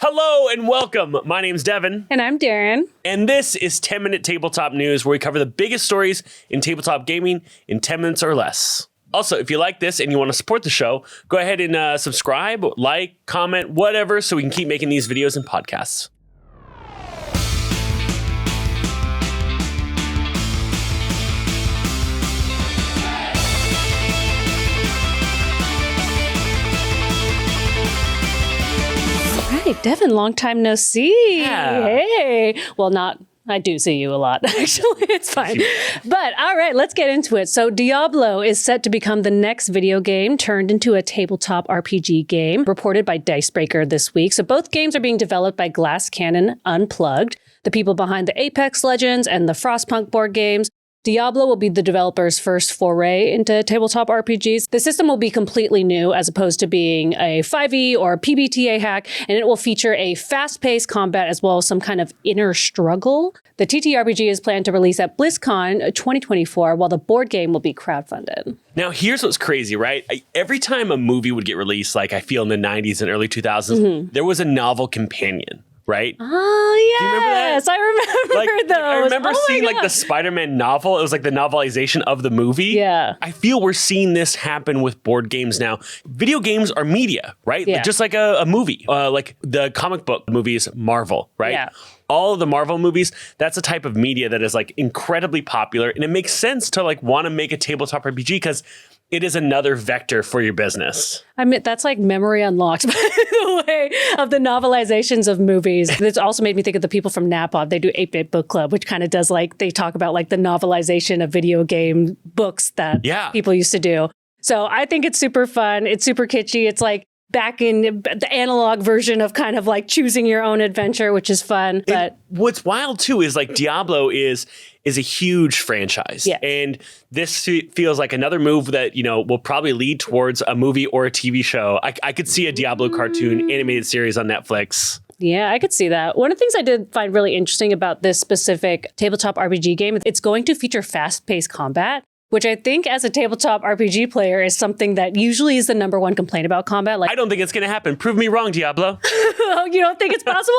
Hello and welcome. My name's Devin. And I'm Darren. And this is 10-Minute Tabletop News, where we cover the biggest stories in tabletop gaming in 10 minutes or less. Also, if you like this and you want to support the show, go ahead and subscribe, like, comment, whatever, so we can keep making these videos and podcasts. Devin, long time no see. Yeah. Hey. Well, I do see you a lot, actually. It's fine. But all right, let's get into it. So Diablo is set to become the next video game turned into a tabletop RPG game, reported by Dicebreaker this week. So both games are being developed by Glass Cannon Unplugged, the people behind the Apex Legends and the Frostpunk board games. Diablo will be the developer's first foray into tabletop RPGs. The system will be completely new as opposed to being a 5e or a PBTA hack, and it will feature a fast-paced combat as well as some kind of inner struggle. The TTRPG is planned to release at BlizzCon 2024, while the board game will be crowdfunded. Now, here's what's crazy, right? Every time a movie would get released, like I feel in the 90s and early 2000s, there was a novel companion. Right? Oh, yes. Do you remember that? I remember those. I remember seeing like the Spider-Man novel. It was like the novelization of the movie. Yeah. I feel we're seeing this happen with board games now. Video games are media, right? Yeah. Just like a movie, like the comic book movies, Marvel, right? Yeah. All of the Marvel movies, that's a type of media that is like incredibly popular. And it makes sense to like want to make a tabletop RPG because it is another vector for your business. I mean, that's like memory unlocked, by the way, of the novelizations of movies. It's also made me think of the people from NAPOD. They do 8-Bit Book Club, which kind of does like, they talk about like the novelization of video game books that people used to do. So I think it's super fun. It's super kitschy. It's like back in the analog version of kind of like choosing your own adventure, which is fun. But what's wild too is like Diablo is a huge franchise. Yeah. And this feels like another move that, you know, will probably lead towards a movie or a TV show. I could see a Diablo cartoon animated series on Netflix. Yeah, I could see that. One of the things I did find really interesting about this specific tabletop RPG game, it's going to feature fast-paced combat, which I think as a tabletop RPG player is something that usually is the number one complaint about combat. Like, I don't think it's going to happen. Prove me wrong, Diablo. Oh, you don't think it's possible?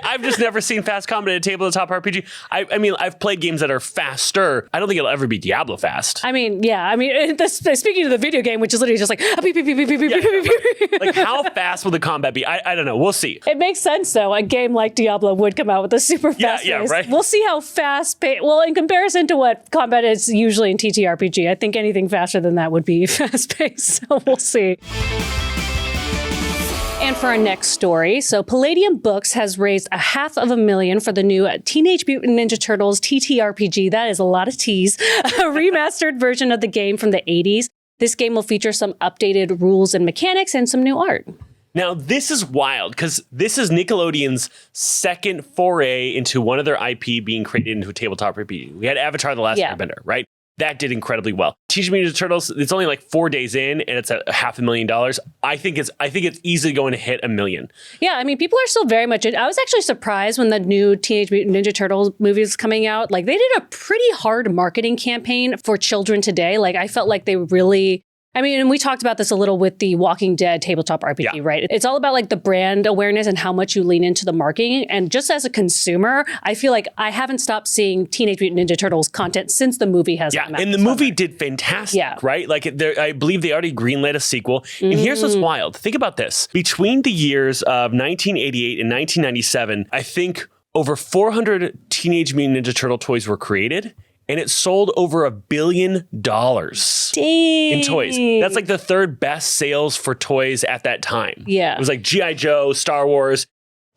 I've just never seen fast combat in a tabletop RPG. I mean, I've played games that are faster. I don't think it'll ever be Diablo fast. I mean, yeah. I mean, speaking of the video game, which is literally just like, beep, beep, beep, beep, beep, beep, beep. Like, how fast will the combat be? I don't know. We'll see. It makes sense, though. A game like Diablo would come out with a super fast pace. Right? We'll see how fast paced. Well, in comparison to what combat is usually in TTRPG, I think anything faster than that would be fast paced. So we'll see. And for our next story, so Palladium Books has raised $500,000 for the new Teenage Mutant Ninja Turtles TTRPG. That is a lot of T's. A remastered version of the game from the 80s. This game will feature some updated rules and mechanics and some new art. Now, this is wild because this is Nickelodeon's second foray into one of their IP being created into a tabletop RPG. We had Avatar: The Last Airbender, right? That did incredibly well. Teenage Mutant Ninja Turtles, it's only like 4 days in and it's at $500,000. I think it's easily going to hit $1 million. Yeah, I mean, people are still very much I was actually surprised when the new Teenage Mutant Ninja Turtles movie was coming out. Like, they did a pretty hard marketing campaign for children today. Like, I felt like they really, I mean, and we talked about this a little with the Walking Dead tabletop RPG, right? It's all about like the brand awareness and how much you lean into the marketing. And just as a consumer, I feel like I haven't stopped seeing Teenage Mutant Ninja Turtles content since the movie has come out. And the movie did fantastic, right? Like, I believe they already greenlit a sequel. And here's what's wild. Think about this. Between the years of 1988 and 1997, I think over 400 Teenage Mutant Ninja Turtle toys were created. And it sold over $1 billion in toys. That's like the third best sales for toys at that time. Yeah. It was like G.I. Joe, Star Wars,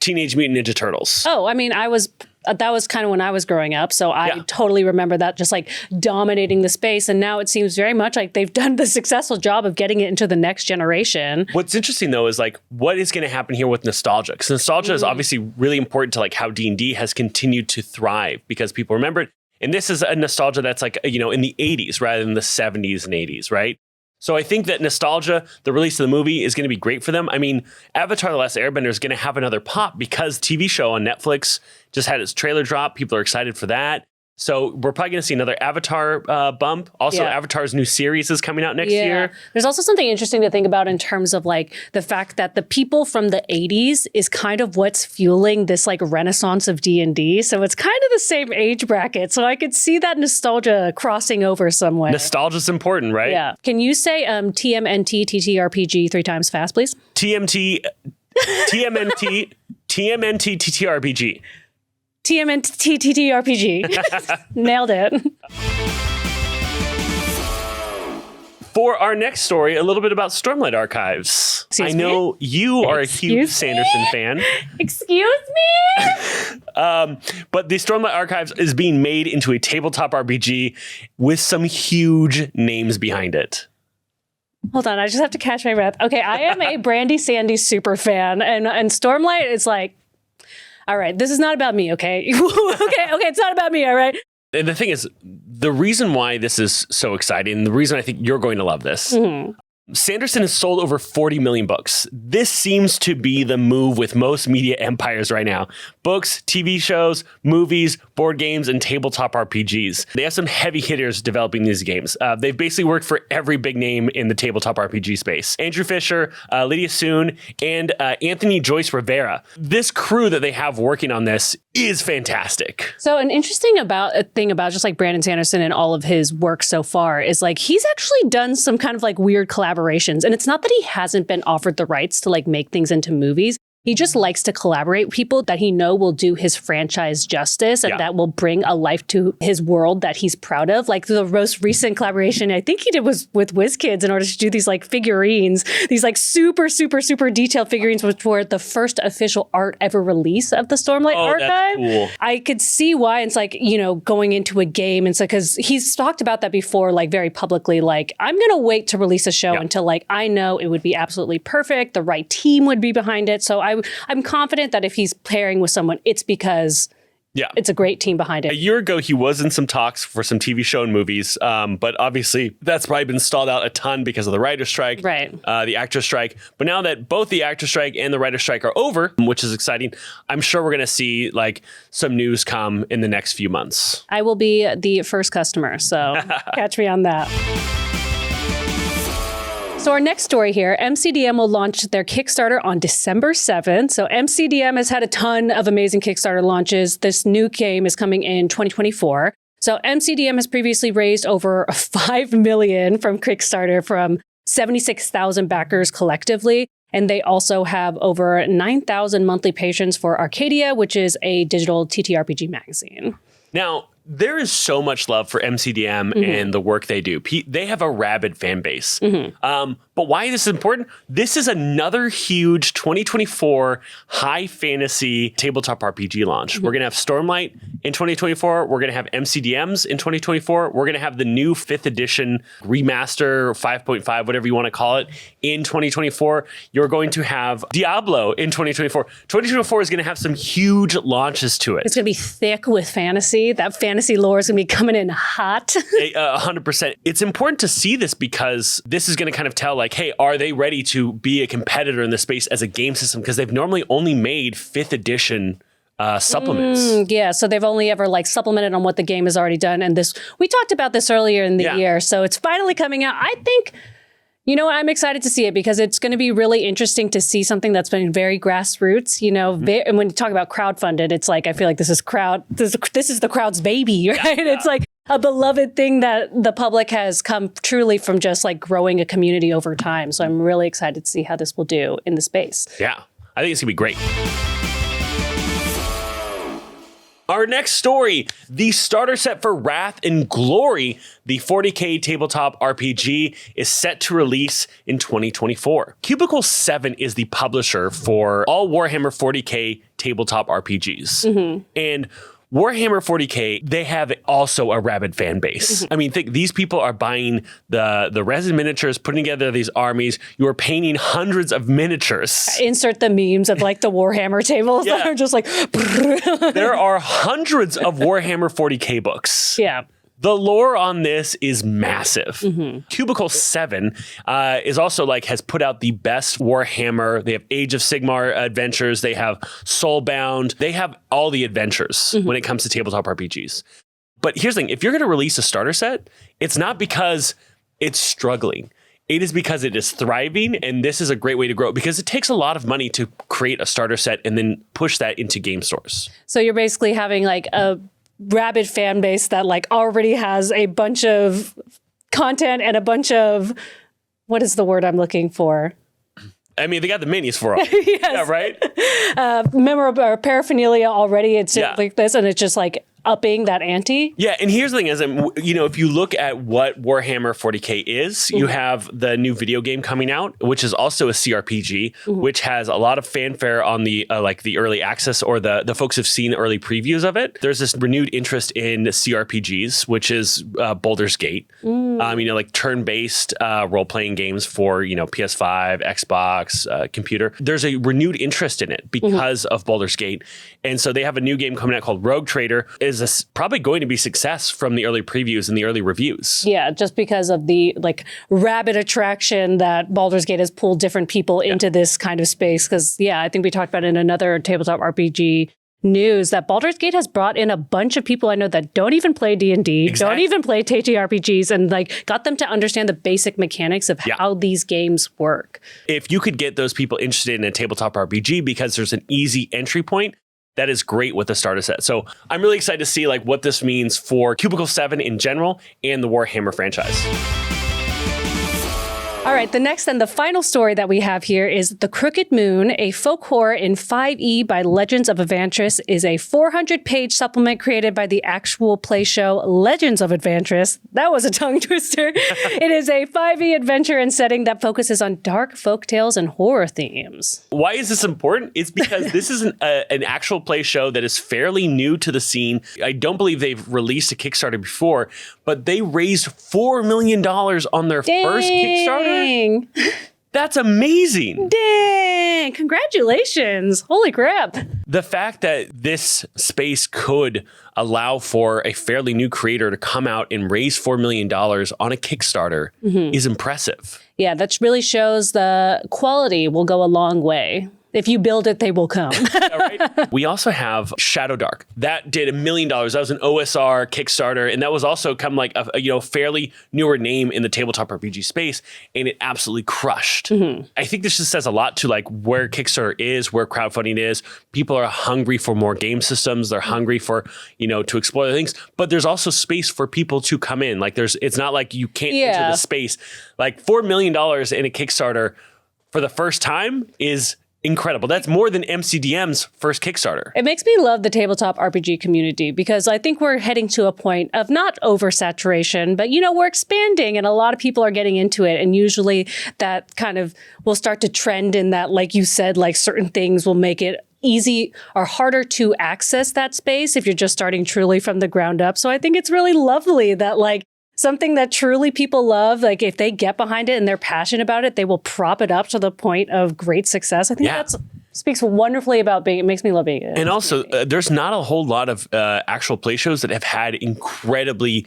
Teenage Mutant Ninja Turtles. Oh, I mean, that was kind of when I was growing up. So I totally remember that just like dominating the space. And now it seems very much like they've done the successful job of getting it into the next generation. What's interesting, though, is like what is going to happen here with nostalgia? Because nostalgia is obviously really important to like how D&D has continued to thrive because people remember it. And this is a nostalgia that's like, you know, in the 80s rather than the 70s and 80s, right? So I think that nostalgia, the release of the movie, is going to be great for them. I mean, Avatar: The Last Airbender is going to have another pop because TV show on Netflix just had its trailer drop. People are excited for that. So we're probably going to see another Avatar bump. Also, Avatar's new series is coming out next year. There's also something interesting to think about in terms of like the fact that the people from the 80s is kind of what's fueling this like renaissance of D&D. So it's kind of the same age bracket. So I could see that nostalgia crossing over some way. Nostalgia's important, right? Yeah. Can you say TMNT TTRPG 3 times fast, please? TMNT TTRPG. TMNT TTRPG. Nailed it. For our next story, a little bit about Stormlight Archives. Excuse I know me? you are a huge Sanderson fan. Excuse me? But the Stormlight Archives is being made into a tabletop RPG with some huge names behind it. Hold on, I just have to catch my breath. Okay, I am a Brandy Sandy super fan, and Stormlight is like, all right, this is not about me, okay? okay, it's not about me, all right? And the thing is, the reason why this is so exciting, the reason I think you're going to love this, Sanderson has sold over 40 million books. This seems to be the move with most media empires right now. Books, TV shows, movies, board games, and tabletop RPGs. They have some heavy hitters developing these games. They've basically worked for every big name in the tabletop RPG space. Andrew Fisher, Lydia Soon, and Anthony Joyce Rivera. This crew that they have working on this is fantastic. So an interesting thing about just like Brandon Sanderson and all of his work so far is like he's actually done some kind of like weird collaborations. And it's not that he hasn't been offered the rights to like make things into movies. He just likes to collaborate with people that he know will do his franchise justice and that will bring a life to his world that he's proud of. Like the most recent collaboration I think he did was with WizKids in order to do these like figurines, these like super, super, super detailed figurines, which were the first official art ever release of the Stormlight Archive. That's cool. I could see why it's like, you know, going into a game. And so, because he's talked about that before, like very publicly, like I'm going to wait to release a show until like I know it would be absolutely perfect. The right team would be behind it. So I'm confident that if he's pairing with someone, it's because it's a great team behind it. A year ago, he was in some talks for some TV show and movies, but obviously that's probably been stalled out a ton because of the writer's strike, the actor's strike. But now that both the actor's strike and the writer's strike are over, which is exciting, I'm sure we're going to see like some news come in the next few months. I will be the first customer, so catch me on that. So our next story here, MCDM will launch their Kickstarter on December 7th. So MCDM has had a ton of amazing Kickstarter launches. This new game is coming in 2024. So MCDM has previously raised over $5 million from Kickstarter from 76,000 backers collectively. And they also have over 9,000 monthly patrons for Arcadia, which is a digital TTRPG magazine. Now, there is so much love for MCDM and the work they do. They have a rabid fan base. But why this is important? This is another huge 2024 high fantasy tabletop RPG launch. We're going to have Stormlight in 2024. We're going to have MCDMs in 2024. We're going to have the new 5th edition remaster, 5.5, whatever you want to call it, in 2024. You're going to have Diablo in 2024. 2024 is going to have some huge launches to it. It's going to be thick with fantasy. That fantasy lore is going to be coming in hot. 100%. It's important to see this because this is going to kind of tell like, hey, are they ready to be a competitor in the space as a game system? Because they've normally only made 5th edition supplements. So they've only ever like supplemented on what the game has already done. And this, we talked about this earlier in the year. So it's finally coming out. I think, you know, I'm excited to see it because it's going to be really interesting to see something that's been very grassroots, you know, and when you talk about crowdfunded, it's like, I feel like this is the crowd's baby, right? It's like a beloved thing that the public has come truly from just like growing a community over time. So I'm really excited to see how this will do in the space. Yeah, I think it's gonna be great. Our next story, the starter set for Wrath and Glory, the 40K tabletop RPG, is set to release in 2024. Cubicle 7 is the publisher for all Warhammer 40K tabletop RPGs. And Warhammer 40K, they have also a rabid fan base. I mean, think these people are buying the resin miniatures, putting together these armies. You are painting hundreds of miniatures. Insert the memes of like the Warhammer tables that are just like... There are hundreds of Warhammer 40K books. The lore on this is massive. Cubicle 7 is also like has put out the best Warhammer. They have Age of Sigmar adventures. They have Soulbound. They have all the adventures when it comes to tabletop RPGs. But here's the thing. If you're going to release a starter set, it's not because it's struggling. It is because it is thriving, and this is a great way to grow because it takes a lot of money to create a starter set and then push that into game stores. So you're basically having like a rabid fan base that like already has a bunch of content and a bunch of, what is the word I'm looking for? I mean, they got the minis for all. Yes. Yeah, right? Memorable or paraphernalia already. It's like this, and it's just like upping that ante. Yeah, and here's the thing: if you look at what Warhammer 40K is, you have the new video game coming out, which is also a CRPG, which has a lot of fanfare on the the early access or the folks have seen early previews of it. There's this renewed interest in CRPGs, which is Baldur's Gate. Like turn-based role-playing games for PS5, Xbox, computer. There's a renewed interest in it because of Baldur's Gate, and so they have a new game coming out called Rogue Trader. Is probably going to be success from the early previews and the early reviews. Yeah, just because of the rabid attraction that Baldur's Gate has pulled different people into this kind of space. Because I think we talked about in another tabletop RPG news that Baldur's Gate has brought in a bunch of people I know that don't even play D&D, don't even play TTRPGs, and got them to understand the basic mechanics of how these games work. If you could get those people interested in a tabletop RPG because there's an easy entry point, that is great with the starter set. So I'm really excited to see what this means for Cubicle 7 in general and the Warhammer franchise. All right, the next and the final story that we have here is The Crooked Moon, a folk horror in 5e by Legends of Avantris, is a 400-page supplement created by the actual play show Legends of Avantris. That was a tongue twister. It is a 5e adventure and setting that focuses on dark folk tales and horror themes. Why is this important? It's because this is an actual play show that is fairly new to the scene. I don't believe they've released a Kickstarter before, but they raised $4 million on their first Kickstarter. That's amazing. Dang. Congratulations. Holy crap. The fact that this space could allow for a fairly new creator to come out and raise $4 million on a Kickstarter is impressive. Yeah, that really shows the quality will go a long way. If you build it, they will come. Right? We also have Shadow Dark. That did $1 million. That was an OSR Kickstarter, and that was also kind of a fairly newer name in the tabletop RPG space, and it absolutely crushed. I think this just says a lot to where Kickstarter is, where crowdfunding is. People are hungry for more game systems. They're hungry for to explore things, but there's also space for people to come in. It's not like you can't enter the space. $4 million in a Kickstarter for the first time is incredible. That's more than MCDM's first Kickstarter. It makes me love the tabletop RPG community because I think we're heading to a point of not oversaturation, but we're expanding and a lot of people are getting into it. And usually that kind of will start to trend in that, like you said, certain things will make it easy or harder to access that space if you're just starting truly from the ground up. So I think it's really lovely that something that truly people love, if they get behind it and they're passionate about it, they will prop it up to the point of great success. I think that speaks wonderfully about it makes me love being it. And also, there's not a whole lot of actual play shows that have had incredibly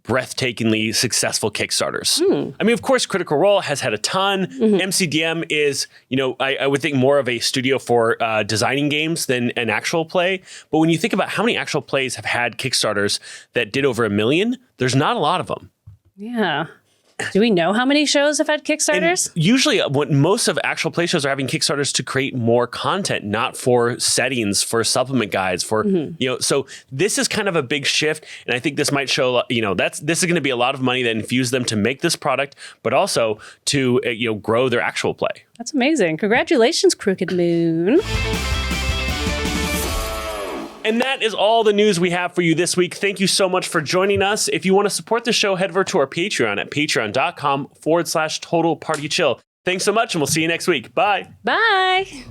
breathtakingly successful Kickstarters. I mean, of course, Critical Role has had a ton. MCDM is, I would think more of a studio for designing games than an actual play. But when you think about how many actual plays have had Kickstarters that did over $1 million, there's not a lot of them. Yeah. Do we know how many shows have had Kickstarters? And usually, most of actual play shows are having Kickstarters to create more content, not for settings, for supplement guides, for So this is kind of a big shift, and I think this might show this is going to be a lot of money that infuse them to make this product, but also to grow their actual play. That's amazing! Congratulations, Crooked Moon. And that is all the news we have for you this week. Thank you so much for joining us. If you want to support the show, head over to our Patreon at patreon.com/Total Party Chill. Thanks so much, and we'll see you next week. Bye. Bye.